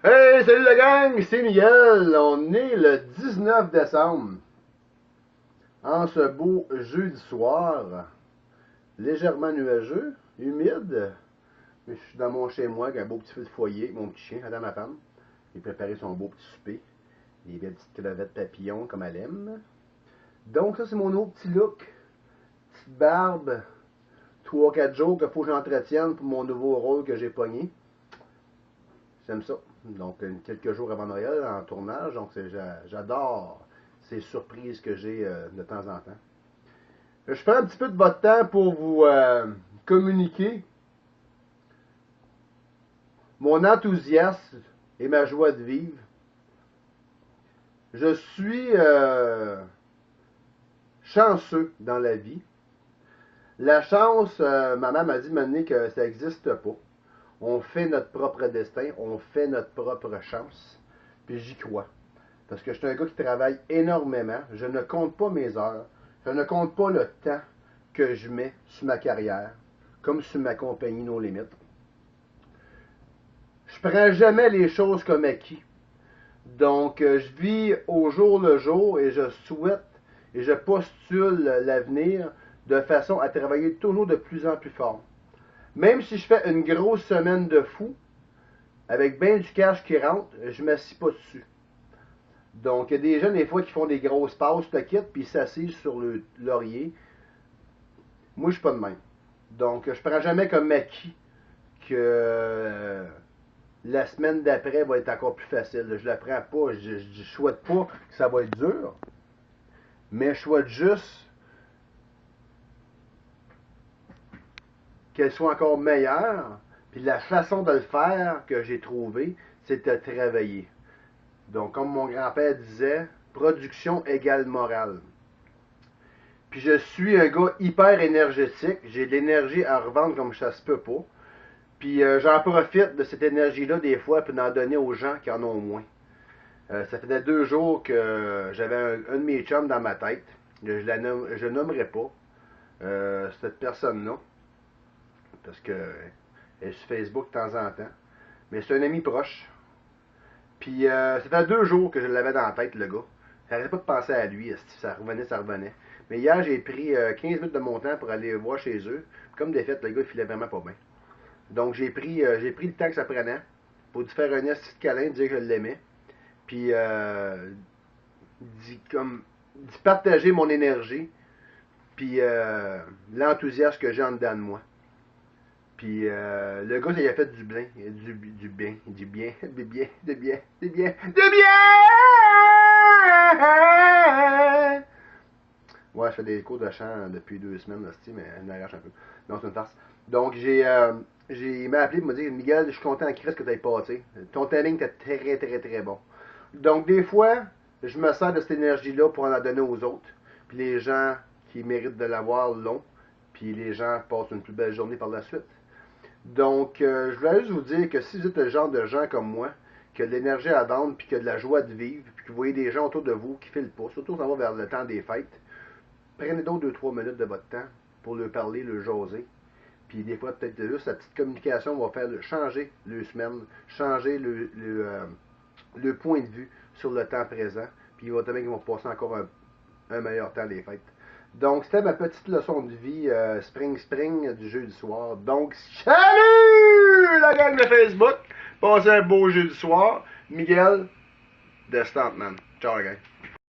Hey, salut la gang, c'est Miguel. On est le 19 décembre. En ce beau jeudi soir, légèrement nuageux, humide. Mais je suis dans mon chez-moi avec un beau petit feu de foyer, mon petit chien, Adam ma femme. Il a préparé son beau petit souper. Des belles petites crevettes papillons comme elle aime. Donc ça c'est mon nouveau petit look. Petite barbe. 3-4 jours qu'il faut que j'entretienne pour mon nouveau rôle que j'ai pogné. J'aime ça. Donc, quelques jours avant Noël en tournage. Donc, j'adore ces surprises que j'ai de temps en temps. Je prends un petit peu de votre temps pour vous communiquer mon enthousiasme et ma joie de vivre. Je suis chanceux dans la vie. La chance, ma mère m'a dit de m'amener que ça n'existe pas. On fait notre propre destin, on fait notre propre chance. Puis j'y crois. Parce que je suis un gars qui travaille énormément. Je ne compte pas mes heures. Je ne compte pas le temps que je mets sur ma carrière, comme sur ma compagnie No Limit. Je prends jamais les choses comme acquis. Donc, je vis au jour le jour et je souhaite et je postule l'avenir de façon à travailler toujours de plus en plus fort. Même si je fais une grosse semaine de fou, avec bien du cash qui rentre, je ne m'assis pas dessus. Donc, il y a des gens, des fois, qui font des grosses passes, te quittent, puis ils s'assisent sur le laurier. Moi, je suis pas de même. Donc, je prends jamais comme acquis que la semaine d'après va être encore plus facile. Je la prends pas. Je souhaite pas que ça va être dur. Mais je souhaite juste qu'elle soit encore meilleure. Puis la façon de le faire que j'ai trouvé, c'est de travailler. Donc, comme mon grand-père disait, production égale morale. Puis je suis un gars hyper énergétique. J'ai de l'énergie à revendre comme ça se peut pas. Puis j'en profite de cette énergie-là des fois pour en donner aux gens qui en ont moins. Ça faisait 2 jours que j'avais un de mes chums dans ma tête. Je nommerai pas cette personne-là. Parce que elle est sur Facebook de temps en temps. Mais c'est un ami proche. Puis ça fait 2 jours que je l'avais dans la tête, le gars. J'arrêtais pas de penser à lui. Ça revenait, ça revenait. Mais hier, j'ai pris 15 minutes de mon temps pour aller voir chez eux. Comme des fait, le gars, il filait vraiment pas bien. Donc, j'ai pris le temps que ça prenait pour lui faire un petit câlin, dire que je l'aimais. Puis, d'y partager mon énergie. Puis, l'enthousiasme que j'ai en dedans de moi. Puis le gars, il a fait du bien, du bien, du bien, du bien, du bien, du bien, du bien! Ouais, je fais des cours de chant depuis 2 semaines, là, mais elle m'arrache un peu. Non, c'est une farce. Donc, il m'a appelé pour me dire, Miguel, je suis content en Christ que tu aies passé. Ton timing était très, très, très bon. Donc, des fois, je me sers de cette énergie-là pour en donner aux autres. Puis les gens qui méritent de l'avoir l'ont. Puis les gens passent une plus belle journée par la suite. Donc, je voulais juste vous dire que si vous êtes le genre de gens comme moi, qui a de l'énergie à vendre, puis qui a de la joie de vivre, puis que vous voyez des gens autour de vous qui filent pas, surtout ça va vers le temps des fêtes, prenez donc 2-3 minutes de votre temps pour leur parler, leur jaser. Puis des fois, peut-être juste la petite communication va faire changer le semaine, changer le point de vue sur le temps présent. Puis il va qu'ils vont passer encore un meilleur temps des fêtes. Donc, c'était ma petite leçon de vie spring du jeudi soir. Donc, salut la gang de Facebook! Passez un beau jeudi soir. Miguel, de Stuntman. Ciao, la gang.